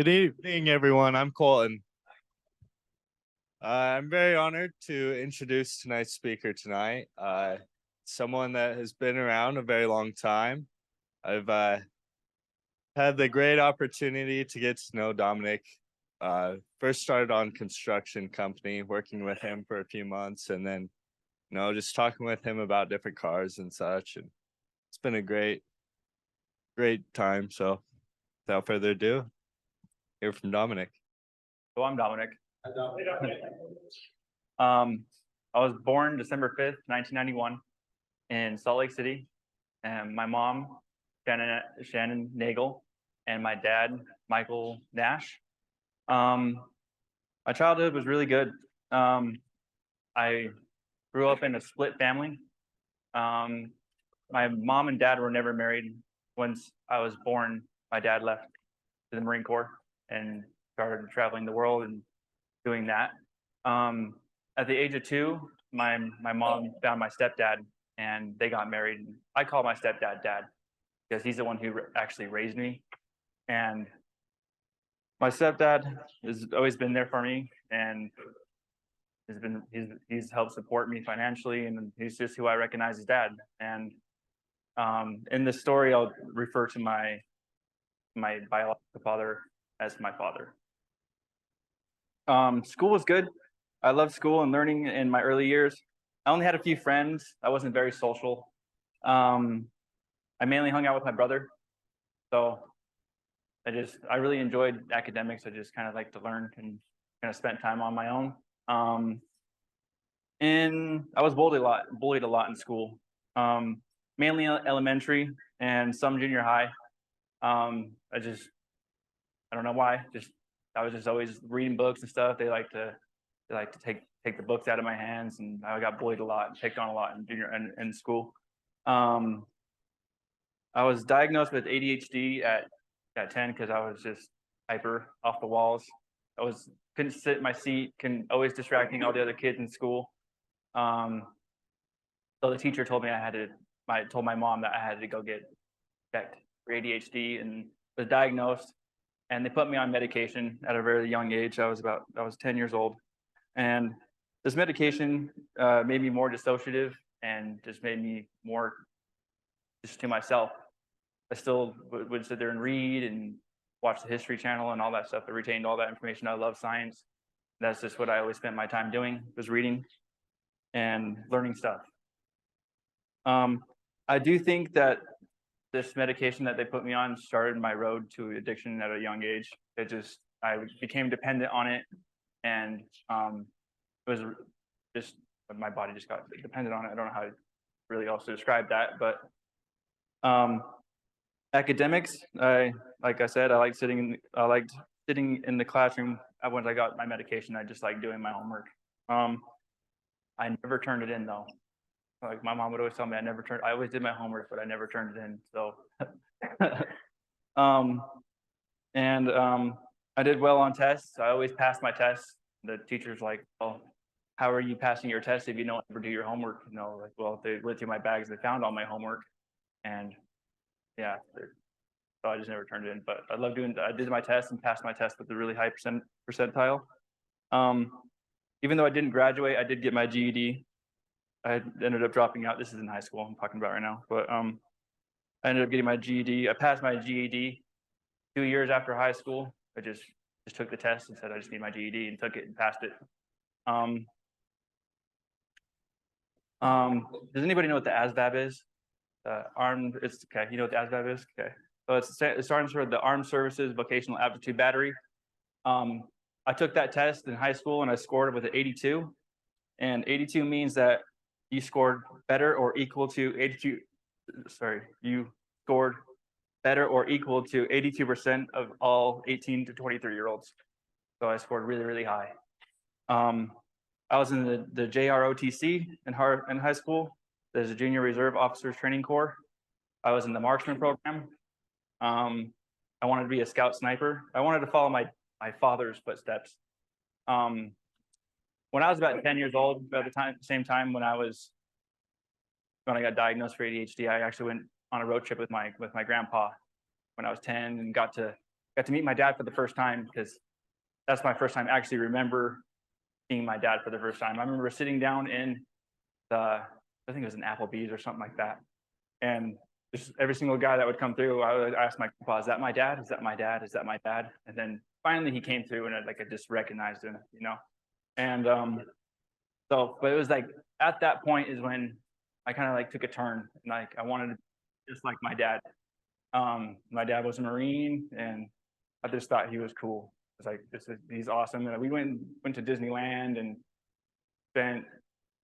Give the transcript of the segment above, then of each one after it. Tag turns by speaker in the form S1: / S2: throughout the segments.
S1: Good evening, everyone. I'm Colton. I'm very honored to introduce tonight's speaker tonight. Someone that has been around a very long time. I've had the great opportunity to get to know Dominick. First started on construction company, working with him for a few months, and then just talking with him about different cars and such. And it's been a great time. So without further ado, hear from Dominick.
S2: So I'm Dominick. I was born December 5th, 1991 in Salt Lake City. And my mom, Shannon Nagel, and my dad, Michael Nash. My childhood was really good. I grew up in a split family. My mom and dad were never married. Once I was born, my dad left to the Marine Corps and started traveling the world and doing that. At the age of 2, my mom found my stepdad and they got married. I call my stepdad Dad because he's the one who actually raised me. And my stepdad has always been there for me and he's helped support me financially, and he's just who I recognize as dad. And in this story, I'll refer to my biological father as my father. School was good. I loved school and learning in my early years. I only had a few friends. I wasn't very social. I mainly hung out with my brother. So I really enjoyed academics. I just kind of liked to learn and kind of spent time on my own. And I was bullied a lot in school, mainly elementary and some junior high. I don't know why. I was just always reading books and stuff. They like to take the books out of my hands, and I got bullied a lot and picked on a lot in junior and in school. I was diagnosed with ADHD at 10 because I was just hyper off the walls. Couldn't sit in my seat, always distracting all the other kids in school. So the teacher told me told my mom that I had to go get checked for ADHD, and was diagnosed. And they put me on medication at a very young age. I was 10 years old. And this medication made me more dissociative and just made me more just to myself. I still would sit there and read and watch the History Channel and all that stuff. I retained all that information. I love science. That's just what I always spent my time doing, was reading and learning stuff. I do think that this medication that they put me on started my road to addiction at a young age. I became dependent on it, and it was just, my body just got dependent on it. I don't know how to really also describe that, but academics, like I said, I liked sitting in the classroom. Once I got my medication, I just liked doing my homework. I never turned it in though. Like my mom would always tell me, I always did my homework, but I never turned it in. So, I did well on tests. I always passed my tests. The teacher's like, "Oh, how are you passing your tests if you don't ever do your homework?" Well, they went through my bags, they found all my homework, and yeah, so I just never turned it in. But I did my test and passed my test with a really high percentile. Even though I didn't graduate, I did get my GED. I ended up dropping out. This is in high school I'm talking about right now, but I ended up getting my GED. I passed my GED 2 years after high school. I just took the test and said I just need my GED, and took it and passed it. Does anybody know what the ASVAB is? It's okay. You know what the ASVAB is? Okay. So it stands for the Armed Services Vocational Aptitude Battery. I took that test in high school and I scored it with an 82. And 82 means that you scored better or equal to 82. You scored better or equal to 82% of all 18 to 23-year-olds. So I scored really, really high. I was in the JROTC in high school. There's a Junior Reserve Officers Training Corps. I was in the marksman program. I wanted to be a scout sniper. I wanted to follow my father's footsteps. When I was about 10 years old, about the same time when I got diagnosed for ADHD, I actually went on a road trip with my grandpa when I was 10 and got to got to meet my dad for the first time, because that's my first time actually remember seeing my dad for the first time. I remember sitting down in I think it was an Applebee's or something like that. And just every single guy that would come through, I would ask my grandpa, is that my dad? Is that my dad? Is that my dad? And then finally he came through, and I just recognized him, And but it was like at that point is when I kind of like took a turn, and like I wanted to just like my dad. My dad was a Marine, and I just thought he was cool. It's like he's awesome. And we went to Disneyland and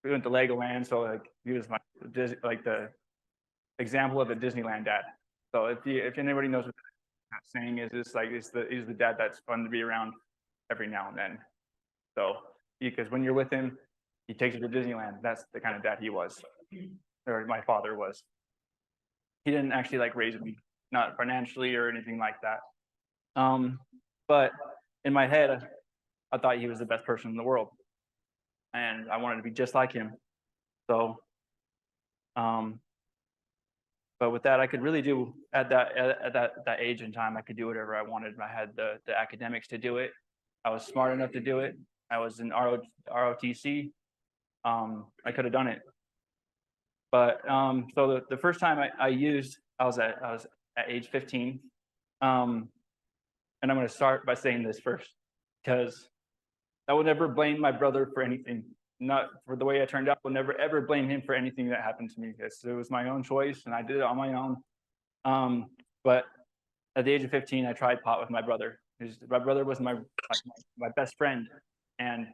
S2: we went to Legoland. So like he was like the example of a Disneyland dad. So if anybody knows what that saying is, it's like he's the dad that's fun to be around every now and then. So because when you're with him, he takes you to Disneyland. That's the kind of dad he was, or my father was. He didn't actually like raise me, not financially or anything like that. But in my head, I thought he was the best person in the world, and I wanted to be just like him. So, but with that, I could really do at that age and time, I could do whatever I wanted. I had the academics to do it. I was smart enough to do it. I was in ROTC. I could have done it. But so the first time I was at age 15. And I'm going to start by saying this first, because I would never blame my brother for anything. Not for the way I turned out. I would never ever blame him for anything that happened to me. It was my own choice, and I did it on my own. But at the age of 15, I tried pot with my brother. My brother was my best friend, and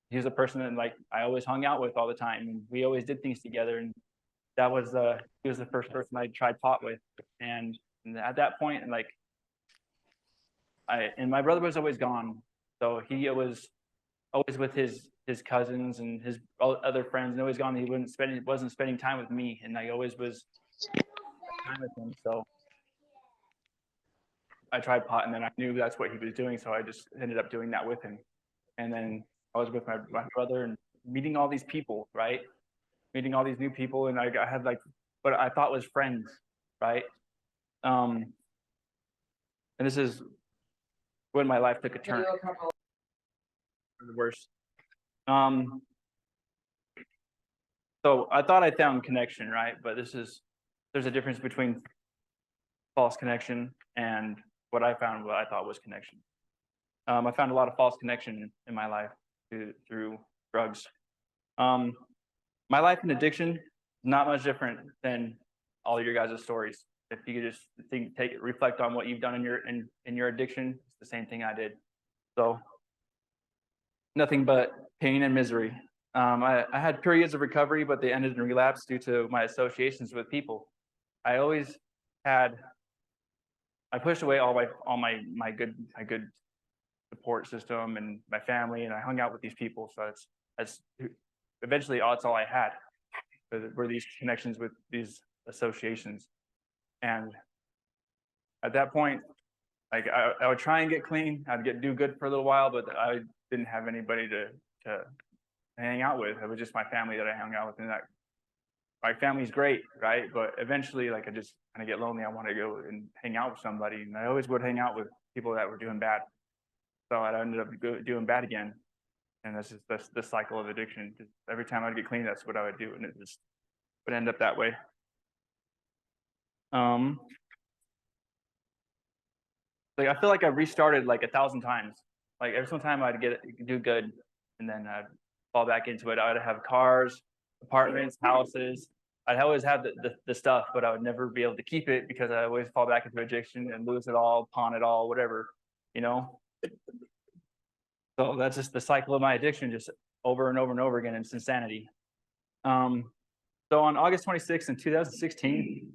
S2: he was a person that like I always hung out with all the time, and we always did things together. And he was the first person I tried pot with, and at that point, like and my brother was always gone, so he was always with his cousins and his other friends, and always gone. He wasn't spending time with me, and I always was time with him. So I tried pot, and then I knew that's what he was doing, so I just ended up doing that with him. And then I was with my brother and meeting all these people, right? Meeting all these new people, and I had like what I thought was friends, right? And this is when my life took a turn for the worse. So I thought I found connection, right? But there's a difference between false connection and what I thought was connection. I found a lot of false connection in my life through drugs. My life in addiction is not much different than all your guys' stories. If you could just reflect on what you've done in your addiction, it's the same thing I did. So nothing but pain and misery. I had periods of recovery, but they ended in relapse due to my associations with people. I pushed away all my good support system and my family, and I hung out with these people. So that's eventually that's all I had were these connections with these associations. And at that point, like I would try and get clean. I'd do good for a little while, but I didn't have anybody to hang out with. It was just my family that I hung out with, and that my family's great, right? But eventually, like I just kind of get lonely. I want to go and hang out with somebody, and I always would hang out with people that were doing bad. So I ended up doing bad again, and that's the cycle of addiction. Just every time I'd get clean, that's what I would do, and it just would end up that way. Like I feel like I restarted like 1,000 times. Like every single time I'd do good, and then I'd fall back into it. I'd have cars, apartments, houses. I'd always have the stuff, but I would never be able to keep it because I always fall back into addiction and lose it all, pawn it all, whatever, So that's just the cycle of my addiction, just over and over and over again. It's insanity. So on August 26th in 2016,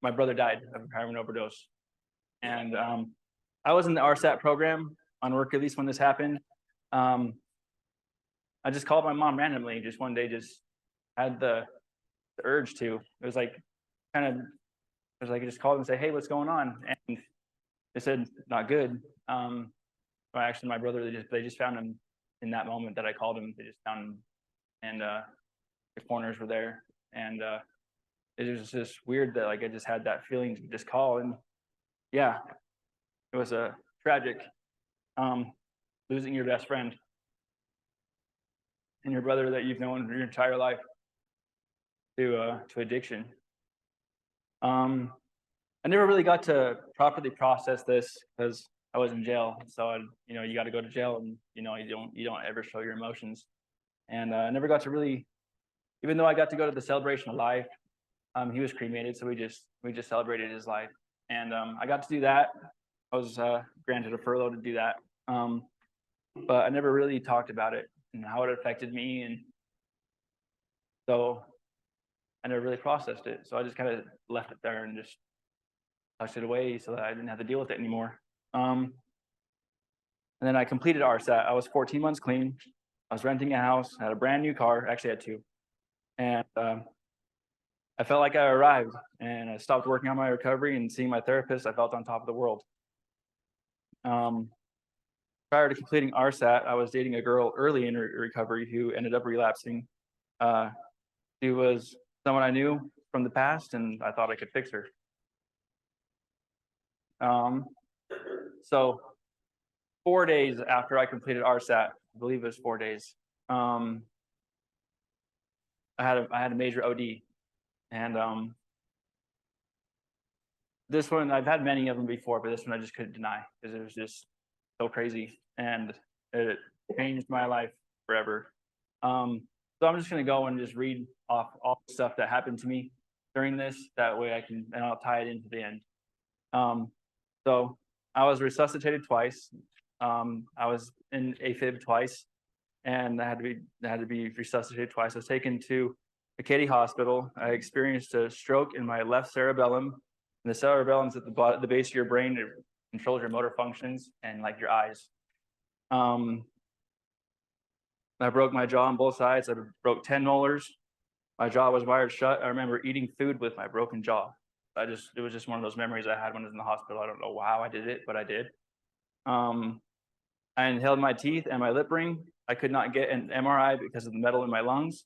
S2: my brother died of a heroin overdose, and I was in the RSAT program on work release when this happened. I just called my mom randomly, just one day, just had the urge to. It was like I just called and say, "Hey, what's going on?" And they said, "Not good." Well, actually, my brother, they just found him in that moment that I called him. They just found him, and the coroners were there, and it was just weird that like I just had that feeling to just call, and yeah, it was a tragic, um, losing your best friend and your brother that you've known your entire life to addiction. Um, I never really got to properly process this because I was in jail. So you got to go to jail, and you don't ever show your emotions. And I never got to really, even though I got to go to the celebration of life. He was cremated, so we just celebrated his life, and I got to do that. I was granted a furlough to do that, but I never really talked about it and how it affected me, and so I never really processed it. So I just kind of left it there and just pushed it away so that I didn't have to deal with it anymore. And then I completed RSAT. I was 14 months clean. I was renting a house, had a brand new car. Actually, I had two, and I felt like I arrived, and I stopped working on my recovery and seeing my therapist. I felt on top of the world. Prior to completing RSAT, I was dating a girl early in recovery who ended up relapsing. She was someone I knew from the past, and I thought I could fix her. So 4 days after I completed RSAT, I believe it was 4 days, I had a major OD, and this one, I've had many of them before, but this one I just couldn't deny because it was just so crazy, and it changed my life forever. So I'm just gonna go and just read off all the stuff that happened to me during this. That way and I'll tie it into the end. So I was resuscitated twice. I was in AFib twice, and I had to be resuscitated twice. I was taken to Katy Hospital. I experienced a stroke in my left cerebellum. And the cerebellum is at the base of your brain. It controls your motor functions and like your eyes. I broke my jaw on both sides. I broke 10 molars. My jaw was wired shut. I remember eating food with my broken jaw. It was just one of those memories I had when I was in the hospital. I don't know how I did it, but I did. I inhaled my teeth and my lip ring. I could not get an MRI because of the metal in my lungs.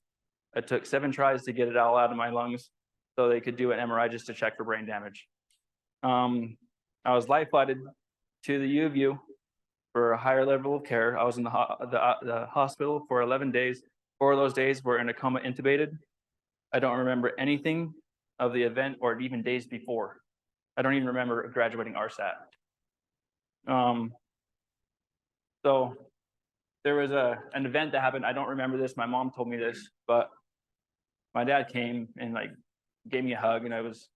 S2: It took 7 tries to get it all out of my lungs so they could do an MRI just to check for brain damage. I was life flighted to the U of U for a higher level of care. I was in the hospital for 11 days. 4 of those days were in a coma intubated. I don't remember anything of the event or even days before. I don't even remember graduating RSAT. So there was an event that happened. I don't remember this. My mom told me this, but my dad came and like gave me a hug, and I was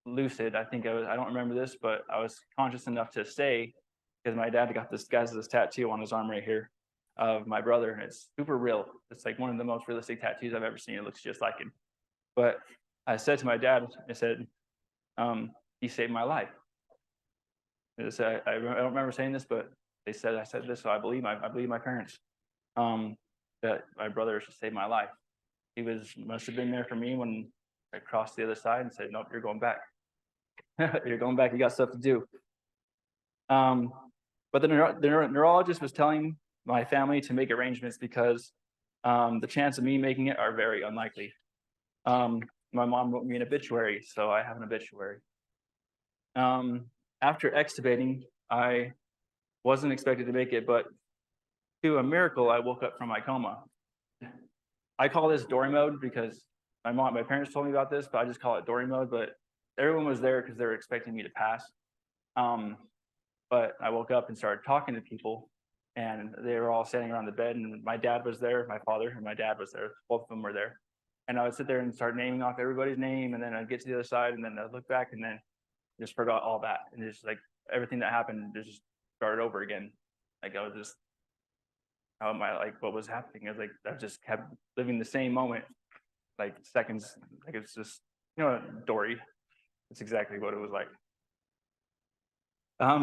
S2: lucid. I don't remember this, but I was conscious enough to say, because my dad got this tattoo on his arm right here of my brother, and it's super real. It's like one of the most realistic tattoos I've ever seen. It looks just like him. But I said to my dad, I said, he saved my life. I don't remember saying this, but I said this, so I believe my parents, that my brother saved my life. He must have been there for me when I crossed the other side and said, nope, you're going back. You're going back. You got stuff to do. But the neurologist was telling my family to make arrangements because the chance of me making it are very unlikely. My mom wrote me an obituary, so I have an obituary. After extubating, I wasn't expected to make it, but to a miracle, I woke up from my coma. I call this Dory mode because my parents told me about this, but I just call it Dory mode. But everyone was there because they were expecting me to pass. But I woke up and started talking to people, and they were all standing around the bed, and my dad was there, my father and my dad was there. Both of them were there. And I would sit there and start naming off everybody's name, and then I'd get to the other side, and then I'd look back, and then just forgot all that. And just like everything that happened just started over again. Like I was just, what was happening? I just kept living the same moment, like seconds, like it's just, Dory. It's exactly what it was like.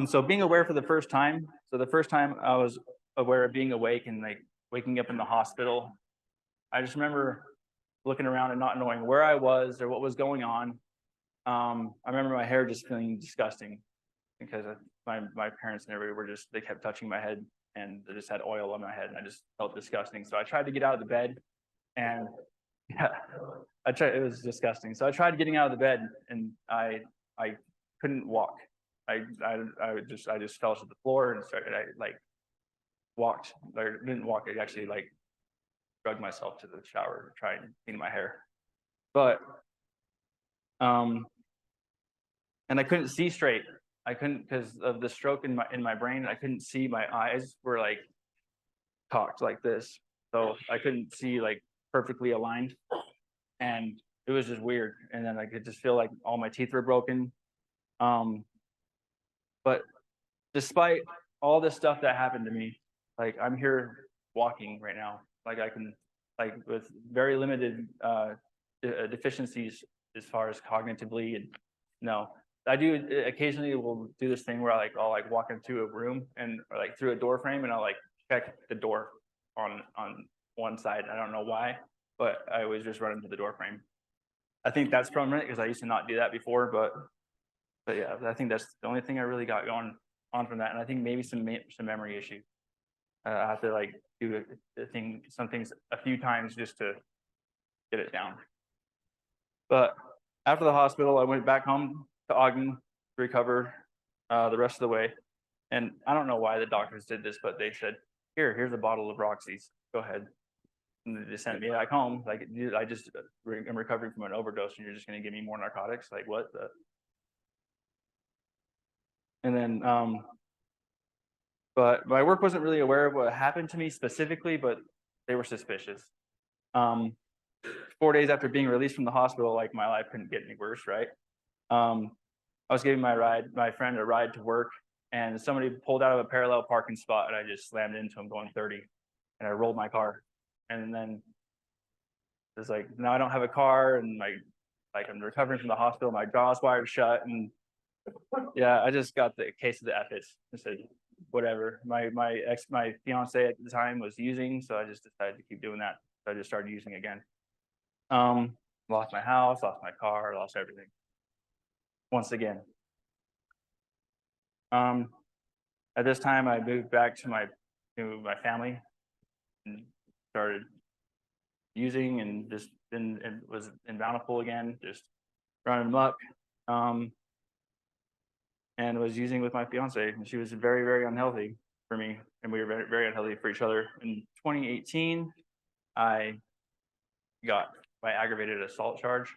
S2: So being aware for the first time. So the first time I was aware of being awake and like waking up in the hospital, I just remember looking around and not knowing where I was or what was going on. I remember my hair just feeling disgusting because my parents and everybody they kept touching my head, and they just had oil on my head, and I just felt disgusting. So I tried to get out of the bed, and yeah, I tried. It was disgusting. So I tried getting out of the bed, and I couldn't walk. I just fell to the floor and started. I like walked, or didn't walk. I actually like dragged myself to the shower to try and clean my hair. But um, and I couldn't see straight. I couldn't because of the stroke in my brain. I couldn't see. My eyes were like cocked like this, so I couldn't see like perfectly aligned, and it was just weird. And then I could just feel like all my teeth were broken. Um, but despite all this stuff that happened to me, like I'm here walking right now. Like I can, like with very limited deficiencies as far as cognitively, and no, I do occasionally will do this thing where I'll like walk into a room and or like through a door frame and I'll like check the door on one side. I don't know why, but I always just run into the door frame. I think that's permanent because I used to not do that before, but yeah, I think that's the only thing I really got going on from that, and I think maybe some memory issues. I have to like do some things a few times just to get it down. But after the hospital, I went back home to Ogden to recover the rest of the way. And I don't know why the doctors did this, but they said, here's a bottle of Roxy's. Go ahead. And they just sent me back home. Like, dude, I'm recovering from an overdose, and you're just going to give me more narcotics? Like, what the? And then, but my work wasn't really aware of what happened to me specifically, but they were suspicious. 4 days after being released from the hospital, like my life couldn't get any worse, right? I was giving my friend a ride to work, and somebody pulled out of a parallel parking spot, and I just slammed into him going 30, and I rolled my car. And then it's like, now I don't have a car, and like I'm recovering from the hospital, my jaw's wired shut, and yeah, I just got the case of the F-its. I said, whatever. My fiance at the time was using, so I just decided to keep doing that. So I just started using again. Lost my house, lost my car, lost everything. Once again. At this time, I moved back to my family and started using, and just was in Bountiful again, just running amok. And was using with my fiance, and she was very, very unhealthy for me, and we were very, very unhealthy for each other. In 2018, I got my aggravated assault charge.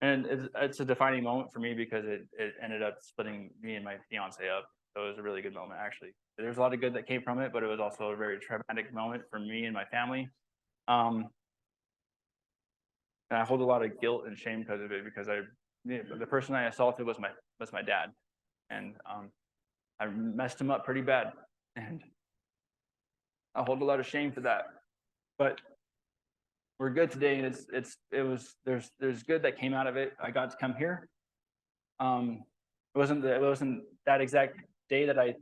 S2: And it's a defining moment for me because it ended up splitting me and my fiance up. So it was a really good moment, actually. There's a lot of good that came from it, but it was also a very traumatic moment for me and my family. And I hold a lot of guilt and shame because of it, because the person I assaulted was my dad, and I messed him up pretty bad, and I hold a lot of shame for that. But we're good today, and there's good that came out of it. I got to come here. It wasn't that exact day that I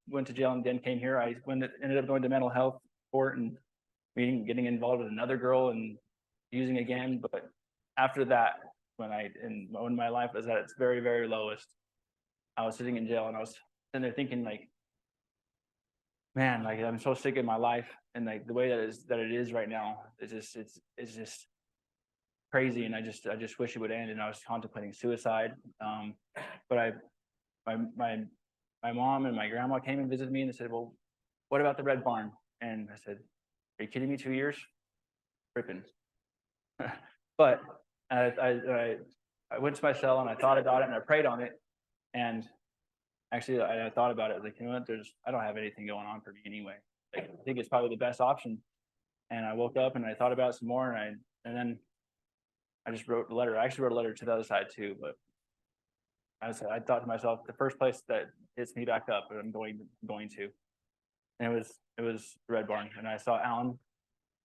S2: went to jail and then came here. I ended up going to mental health court and getting involved with another girl and using again. But after that, when my life was at its very, very lowest, I was sitting in jail, and I was sitting there thinking, like, man, like I'm so sick of my life, and like the way that it is right now, it's just crazy, and I just wish it would end. And I was contemplating suicide. But my mom and my grandma came and visited me, and they said, well, what about the Red Barn? And I said, are you kidding me? 2 years? Tripping. But I went to my cell, and I thought about it, and I prayed on it. And actually, I thought about it, like, you know what, I don't have anything going on for me anyway. Like, I think it's probably the best option. And I woke up and I thought about it some more, and then I just wrote a letter. I actually wrote a letter to the other side too, but I thought to myself, the first place that hits me back up, I'm going to. And it was the Red Barn. And I saw Alan,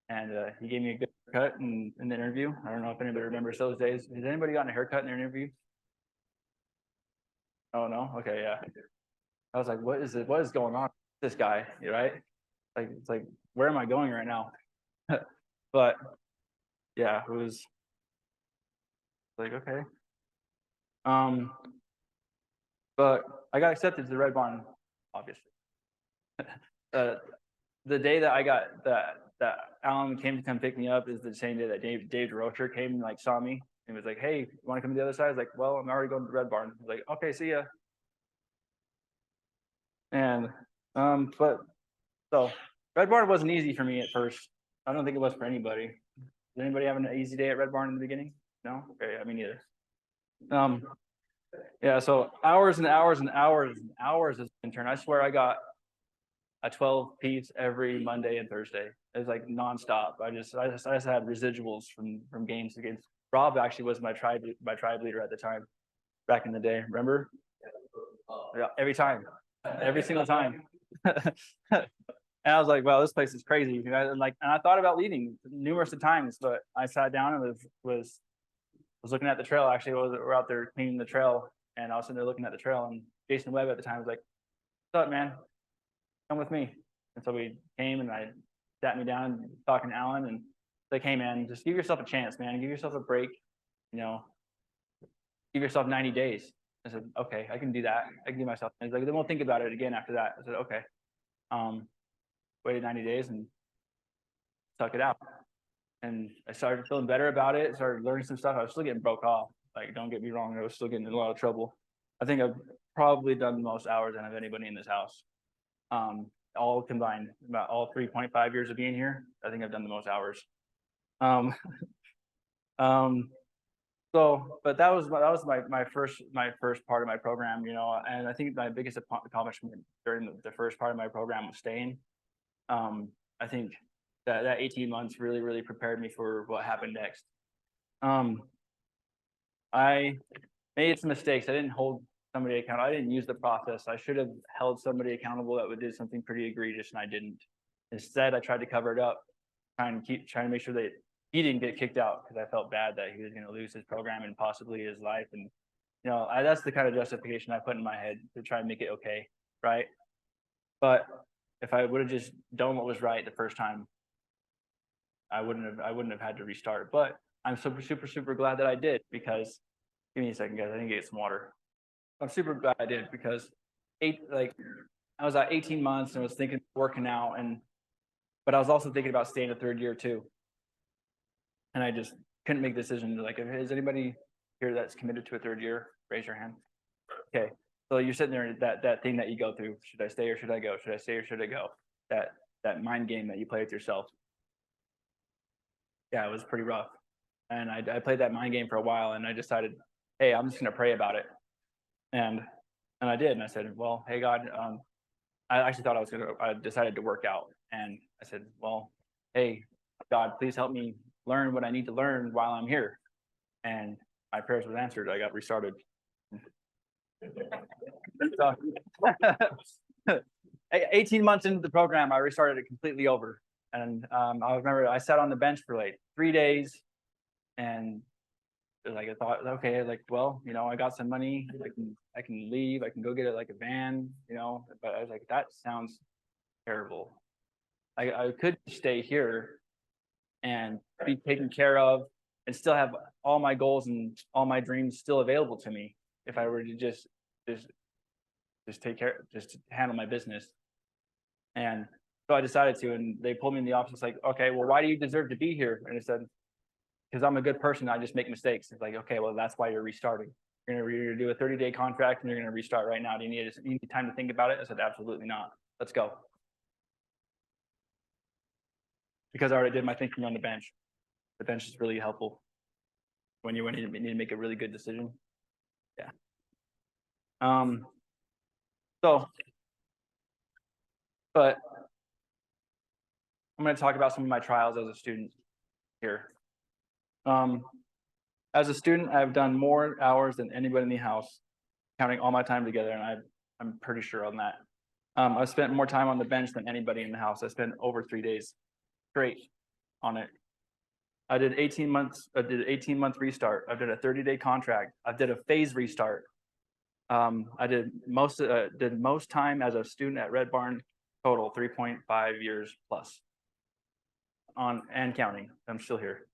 S2: and he gave me a good cut in the interview. I don't know if anybody remembers those days. Has anybody gotten a haircut in their interview? Oh no? Okay, yeah. I was like, what is going on with this guy? Right? Like, it's like, where am I going right now? But yeah, it was like, okay. But I got accepted to the Red Barn, obviously. The day that I got that Alan came to come pick me up is the same day that Dave Rocher came and like saw me and was like, "Hey, you want to come to the other side?" I was like, "Well, I'm already going to Red Barn." I was like, "Okay, see ya." And but so Red Barn wasn't easy for me at first. I don't think it was for anybody. Did anybody have an easy day at Red Barn in the beginning? No? Okay, I mean neither. Yeah, so hours and hours and hours and hours as an intern. I swear I got a 12 piece every Monday and Thursday. It was like nonstop. I just had residuals from games against Rob. Actually was my tribe leader at the time back in the day. Remember? Yeah, every time, every single time. And I was like, "Wow, this place is crazy." And I thought about leaving numerous times, but I sat down and was looking at the trail. Actually, we're out there cleaning the trail, and I was sitting there looking at the trail. And Jason Webb at the time was like, "What's up, man? Come with me." And so we came, and I sat me down talking to Alan, and like, "Hey, man, just give yourself a chance, man. Give yourself a break. You know, give yourself 90 days." I said, "Okay, I can do that. I can give myself." And he's like, "Then we'll think about it again after that." I said, "Okay." Waited 90 days and stuck it out. And I started feeling better about it, started learning some stuff. I was still getting broke off. Like, don't get me wrong, I was still getting in a lot of trouble. I think I've probably done the most hours out of anybody in this house. All combined, about all 3.5 years of being here, I think I've done the most hours. Um, but that was my first part of my program, you know, and I think my biggest accomplishment during the first part of my program was staying. I think that 18 months really prepared me for what happened next. I made some mistakes. I didn't hold somebody accountable. I didn't use the process. I should have held somebody accountable that would do something pretty egregious, and I didn't. Instead, I tried to cover it up, trying to make sure that he didn't get kicked out because I felt bad that he was going to lose his program and possibly his life. And you know, that's the kind of justification I put in my head to try and make it okay, right? But if I would have just done what was right the first time, I wouldn't have had to restart. But I'm super glad that I did, because give me a second, guys. I need to get some water. I'm super glad I did, because I was at 18 months and was thinking working out, but I was also thinking about staying a third year too. And I just couldn't make the decision. Like, is anybody here that's committed to a third year? Raise your hand. Okay. So you're sitting there, that thing that you go through. Should I stay or should I go? Should I stay or should I go? That mind game that you play with yourself. Yeah, it was pretty rough. And I played that mind game for a while, and I decided, hey, I'm just gonna pray about it. And I did, and I said, well, hey God, I actually thought I decided to work out. And I said, well, hey, God, please help me learn what I need to learn while I'm here. And my prayers were answered. I got restarted. So, 18 months into the program, I restarted it completely over. And I remember I sat on the bench for like 3 days, and like I thought, okay, like, well, you know, I got some money, I can leave, I can go get like a van, you know. But I was like, that sounds terrible. I could stay here and be taken care of and still have all my goals and all my dreams still available to me if I were to just take care, just handle my business. And so I decided to, and they pulled me in the office. Like, okay, well, why do you deserve to be here? And I said, because I'm a good person. I just make mistakes. It's like, okay, well, that's why you're restarting. You're gonna do a 30-day contract and you're gonna restart right now. Do you need time to think about it? I said, absolutely not. Let's go. Because I already did my thinking on the bench. The bench is really helpful when you need to make a really good decision. Yeah. But I'm going to talk about some of my trials as a student here. As a student, I've done more hours than anybody in the house, counting all my time together, and I'm pretty sure on that. I've spent more time on the bench than anybody in the house. I spent over 3 days straight on it. I did 18 months. I did an 18-month restart. I did a 30-day contract. I did a phase restart. I did most time as a student at Red Barn, total 3.5 years plus, on and counting. I'm still here.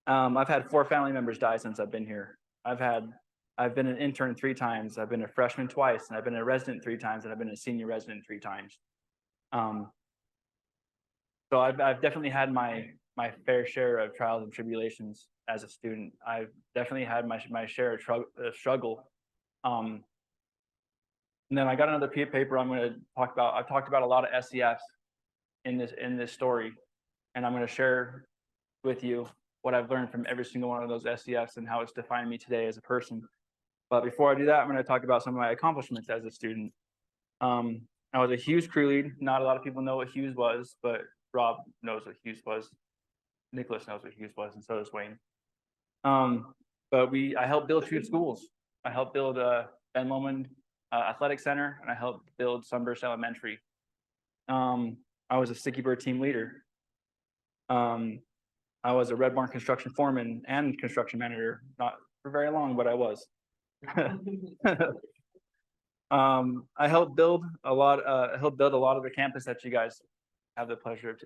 S2: I've had 4 family members die since I've been here. I've been an intern 3 times. I've been a freshman twice, and I've been a resident 3 times, and I've been a senior resident 3 times. So I've definitely had my fair share of trials and tribulations as a student. I've definitely had my share of struggle. Um, and then I got another paper I'm going to talk about. I've talked about a lot of SEFs in this story, and I'm going to share with you what I've learned from every single one of those SEFs and how it's defined me today as a person. But before I do that, I'm going to talk about some of my accomplishments as a student. I was a Hughes crew lead. Not a lot of people know what Hughes was, but Rob knows what Hughes was. Nicholas knows what Hughes was, and so does Wayne. But I helped build 2 schools. I helped build Ben Lomond Athletic Center, and I helped build Sunburst Elementary. I was a Sticky Bird team leader. I was a Red Barn construction foreman and construction manager, not for very long, but I was. I helped build a lot of the campus that you guys have the pleasure of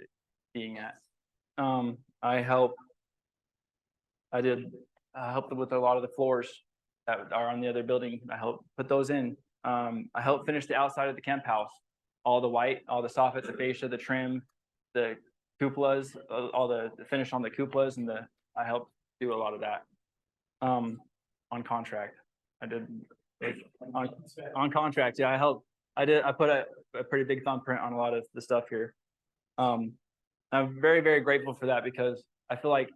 S2: being at. I helped with a lot of the floors that are on the other building. I helped put those in. I helped finish the outside of the camp house, all the white, all the soffits, the fascia, the trim, the cupolas, all the finish on the cupolas, and I helped do a lot of that on contract. I did on contract. Yeah, I put a pretty big thumbprint on a lot of the stuff here. I'm very, very grateful for that, because I feel like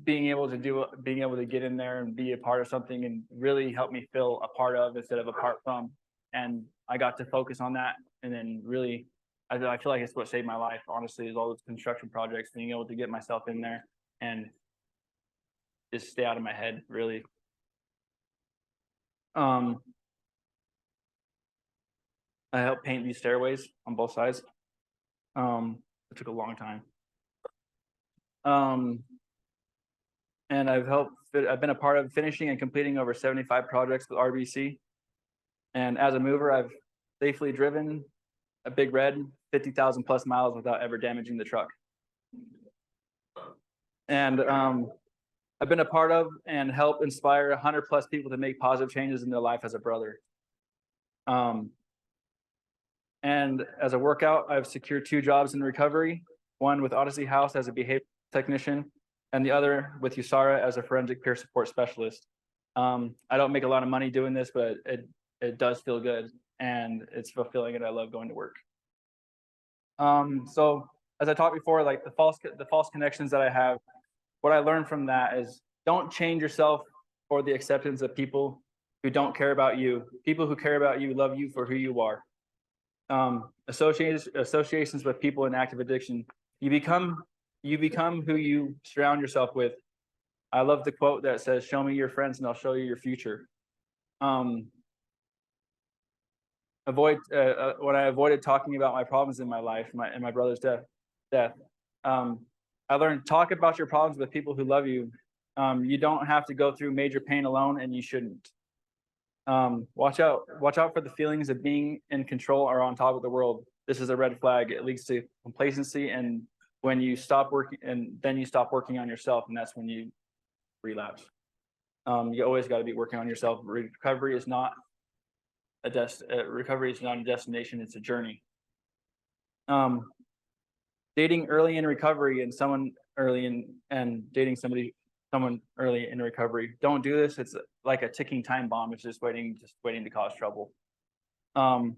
S2: being able to get in there and be a part of something and really help me feel a part of instead of apart from. And I got to focus on that. And then really, I feel like it's what saved my life, honestly, is all those construction projects, being able to get myself in there and just stay out of my head, really. I helped paint these stairways on both sides. It took a long time. And I've been a part of finishing and completing over 75 projects with RBC. And as a mover, I've safely driven a Big Red 50,000 plus miles without ever damaging the truck. And I've been a part of and helped inspire 100 plus people to make positive changes in their life as a brother. And as a workout, I've secured 2 jobs in recovery, one with Odyssey House as a behavior technician, and the other with USARA as a forensic peer support specialist. I don't make a lot of money doing this, but it does feel good, and it's fulfilling, and I love going to work. So as I talked before, like the false connections that I have, what I learned from that is don't change yourself for the acceptance of people who don't care about you. People who care about you love you for who you are. Associations with people in active addiction, you become who you surround yourself with. I love the quote that says, "Show me your friends and I'll show you your future." When I avoided talking about my problems in my life, and my brother's death, I learned, talk about your problems with people who love you. You don't have to go through major pain alone, and you shouldn't. Watch out for the feelings of being in control or on top of the world. This is a red flag. It leads to complacency, and when you stop working, and then you stop working on yourself, and that's when you relapse. You always got to be working on yourself. Recovery is not a destination, it's a journey. Dating early in recovery and dating someone early in recovery. Don't do this. It's like a ticking time bomb. It's just waiting to cause trouble. And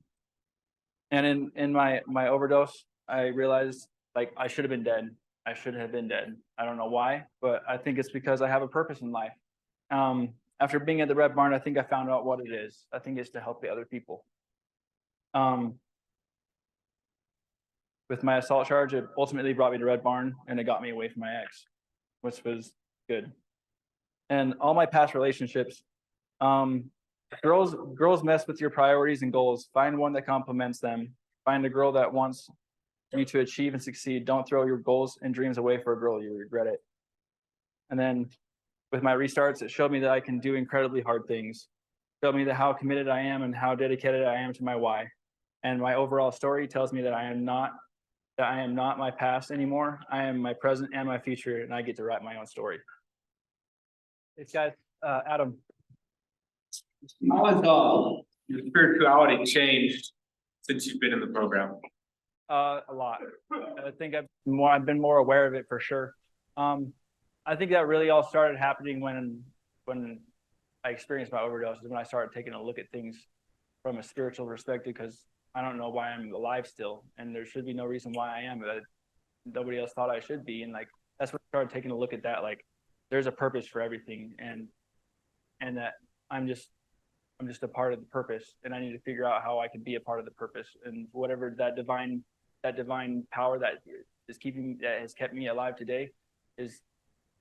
S2: in my overdose, I realized, like, I should have been dead. I should have been dead. I don't know why, but I think it's because I have a purpose in life. After being at the Red Barn, I think I found out what it is. I think it's to help the other people. With my assault charge, it ultimately brought me to Red Barn, and it got me away from my ex, which was good. And all my past relationships, girls mess with your priorities and goals. Find one that complements them. Find a girl that wants you to achieve and succeed. Don't throw your goals and dreams away for a girl. You regret it. And then with my restarts, it showed me that I can do incredibly hard things. It showed me how committed I am and how dedicated I am to my why. And my overall story tells me that I am not my past anymore. I am my present and my future, and I get to write my own story. Thanks, guys. Adam.
S3: How has your spirituality changed since you've been in the program?
S2: A lot. I think I've been more aware of it for sure. I think that really all started happening when I experienced my overdose, is when I started taking a look at things from a spiritual perspective, because I don't know why I'm alive still, and there should be no reason why I am, but nobody else thought I should be. And like, that's when I started taking a look at that, like there's a purpose for everything, and that I'm just a part of the purpose, and I need to figure out how I can be a part of the purpose, and whatever that divine power that has kept me alive today is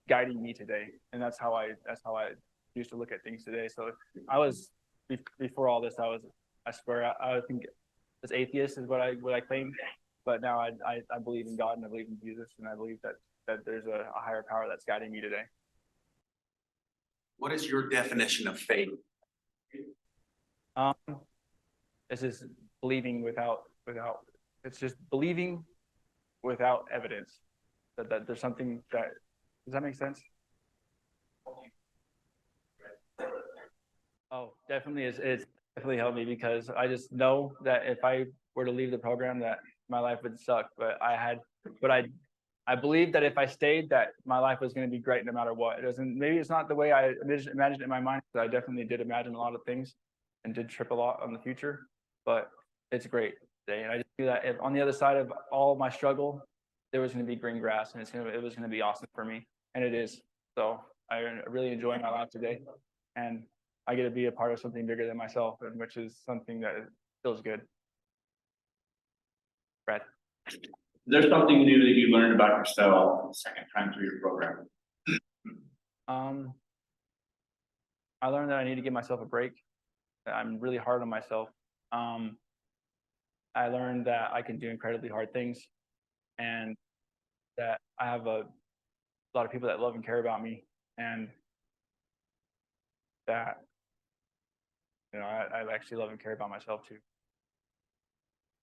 S2: guiding me today. And that's how I used to look at things today. So I was, before all this, I swear I think as atheist is what I claim, but now I believe in God, and I believe in Jesus, and I believe that there's a higher power that's guiding me today.
S3: What is your definition of faith?
S2: It's just believing without it's just believing without evidence that there's something that, does that make sense? Oh, definitely. It's definitely helped me, because I just know that if I were to leave the program, that my life would suck. But I believe that if I stayed, that my life was going to be great no matter what. It doesn't, maybe it's not the way I imagined it in my mind, but I definitely did imagine a lot of things and did trip a lot on the future, but it's great today. And I just knew that if on the other side of all my struggle, there was going to be green grass, and it was going to be awesome for me. And it is. So I really enjoy my life today, and I get to be a part of something bigger than myself, and which is something that feels good. Brad.
S4: There's something new that you learned about yourself the second time through your program.
S2: I learned that I need to give myself a break. That I'm really hard on myself. I learned that I can do incredibly hard things, and that I have a lot of people that love and care about me, and that, you know, I actually love and care about myself too.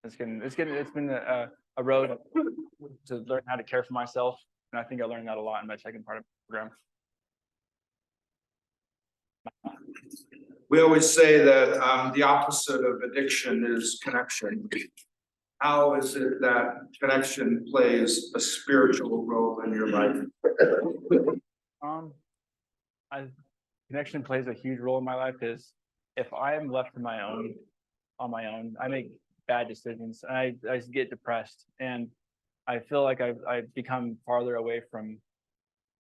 S2: It's been a road to learn how to care for myself, and I think I learned that a lot in my second part of the program.
S5: We always say that the opposite of addiction is connection. How is it that connection plays a spiritual role in your life?
S2: Connection plays a huge role in my life, because if I am left on my own, I make bad decisions, and I get depressed, and I feel like I've become farther away from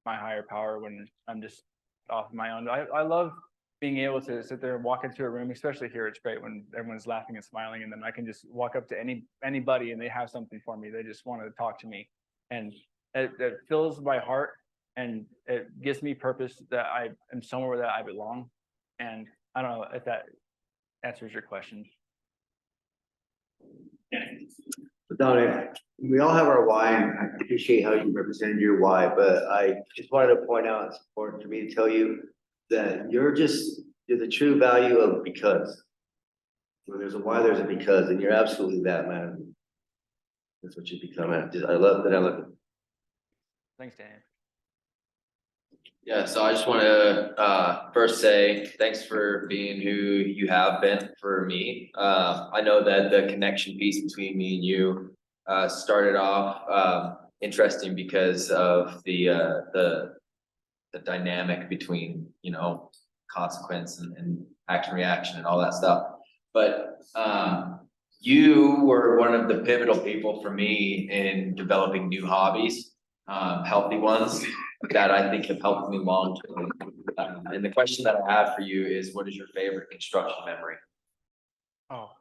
S2: my higher power when I'm just off my own. I love being able to sit there and walk into a room, especially here. It's great when everyone's laughing and smiling, and then I can just walk up to anybody and they have something for me. They just want to talk to me, and it fills my heart, and it gives me purpose that I am somewhere that I belong. And I don't know if that answers your question.
S6: Dominic, we all have our why, and I appreciate how you represented your why, but I just wanted to point out, it's important for me to tell you that you're the true value of because. When there's a why, there's a because, and you're absolutely that, man. That's what you become. I love that.
S2: Thanks, Dan.
S7: Yeah, so I just want to first say thanks for being who you have been for me. I know that the connection piece between me and you started off interesting because of the dynamic between, you know, consequence and action reaction and all that stuff. But you were one of the pivotal people for me in developing new hobbies, healthy ones that I think have helped me long term. And the question that I have for you is, what is your favorite construction memory?
S2: Oh.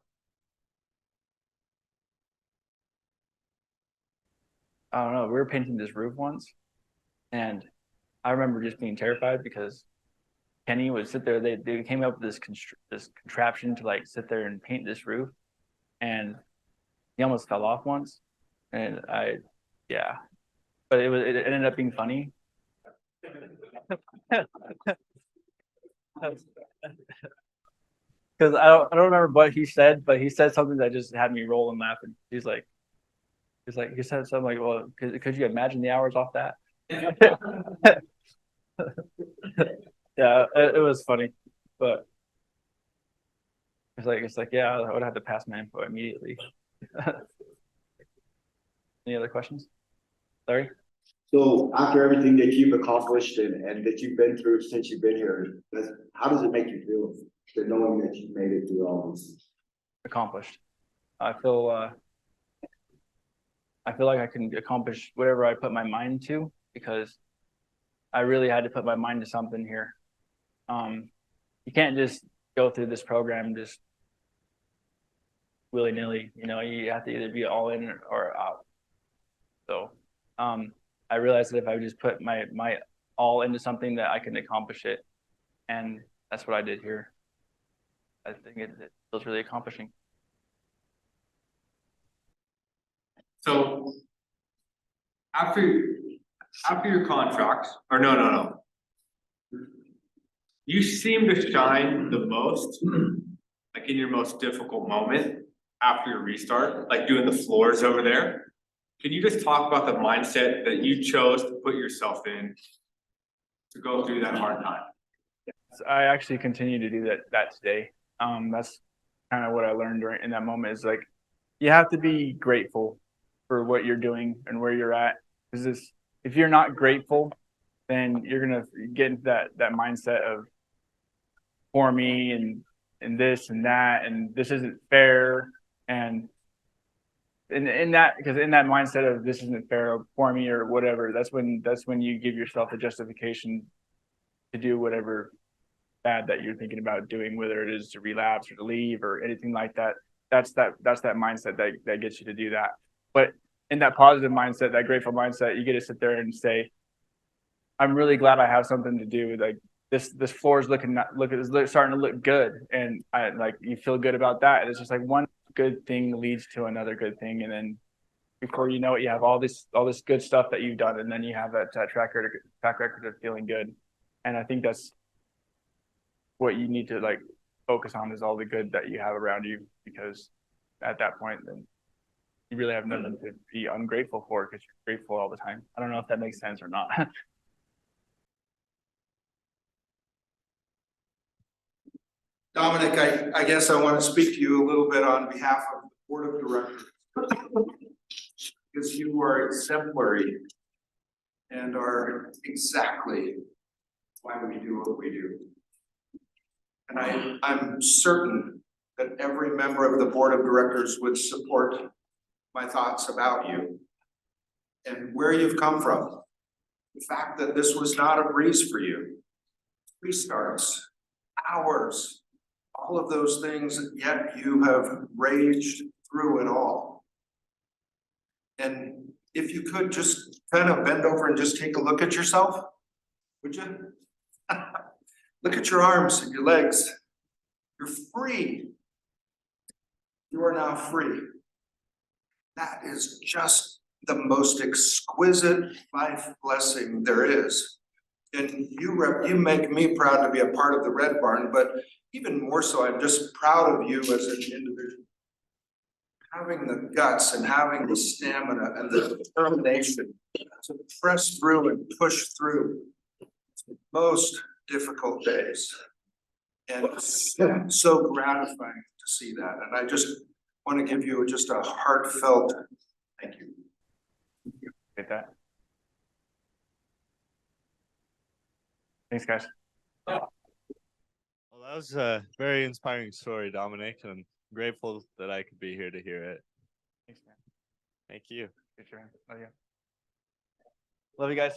S2: I don't know. We were painting this roof once, and I remember just being terrified because Kenny would sit there. They came up with this contraption to like sit there and paint this roof, and he almost fell off once, and yeah, but it ended up being funny. Because I don't remember what he said, but he said something that just had me rolling laughing. He said something like, "Well, could you imagine the hours off that?" Yeah, it was funny, but it's like yeah, I would have to pass my info immediately. Any other questions? Larry?
S8: So after everything that you've accomplished and that you've been through since you've been here, how does it make you feel? To knowing that you've made it through all this?
S2: Accomplished. I feel like I can accomplish whatever I put my mind to, because I really had to put my mind to something here. You can't just go through this program just willy-nilly, you know, you have to either be all in or out. So I realized that if I just put my all into something, that I can accomplish it. And that's what I did here. I think it feels really accomplishing.
S5: So after your contract, or no. You seem to shine the most, like in your most difficult moment after your restart, like doing the floors over there. Can you just talk about the mindset that you chose to put yourself in to go through that hard time?
S2: So I actually continue to do that today. That's kind of what I learned in that moment, is like, you have to be grateful for what you're doing and where you're at. Because if you're not grateful, then you're gonna get into that mindset of for me and this and that, and this isn't fair. And in that, because in that mindset of this isn't fair for me or whatever, that's when you give yourself a justification to do whatever bad that you're thinking about doing, whether it is to relapse or to leave or anything like that. That's that mindset that gets you to do that. But in that positive mindset, that grateful mindset, you get to sit there and say, I'm really glad I have something to do. Like this floor is starting to look good, and I like, you feel good about that. And it's just like one good thing leads to another good thing, and then before you know it, you have all this good stuff that you've done, and then you have that track record of feeling good. And I think that's what you need to like focus on, is all the good that you have around you, because at that point, then you really have nothing to be ungrateful for, because you're grateful all the time. I don't know if that makes sense or not.
S5: Dominic, I guess I want to speak to you a little bit on behalf of the board of directors. Because you are exemplary and are exactly why we do what we do. And I'm certain that every member of the board of directors would support my thoughts about you and where you've come from. The fact that this was not a breeze for you. Restarts, hours, all of those things, yet you have raged through it all. And if you could just kind of bend over and just take a look at yourself, would you? Look at your arms and your legs. You're free. You are now free. That is just the most exquisite life blessing there is. And you make me proud to be a part of the Red Barn, but even more so, I'm just proud of you as an individual. Having the guts and having the stamina and the determination to press through and push through the most difficult days. And it's so gratifying to see that. And I just want to give you just a heartfelt thank you.
S2: Get that. Thanks, guys.
S1: Well, that was a very inspiring story, Dominic, and I'm grateful that I could be here to hear it.
S2: Thanks, man.
S1: Thank you.
S2: Good job. Love you. Love you guys.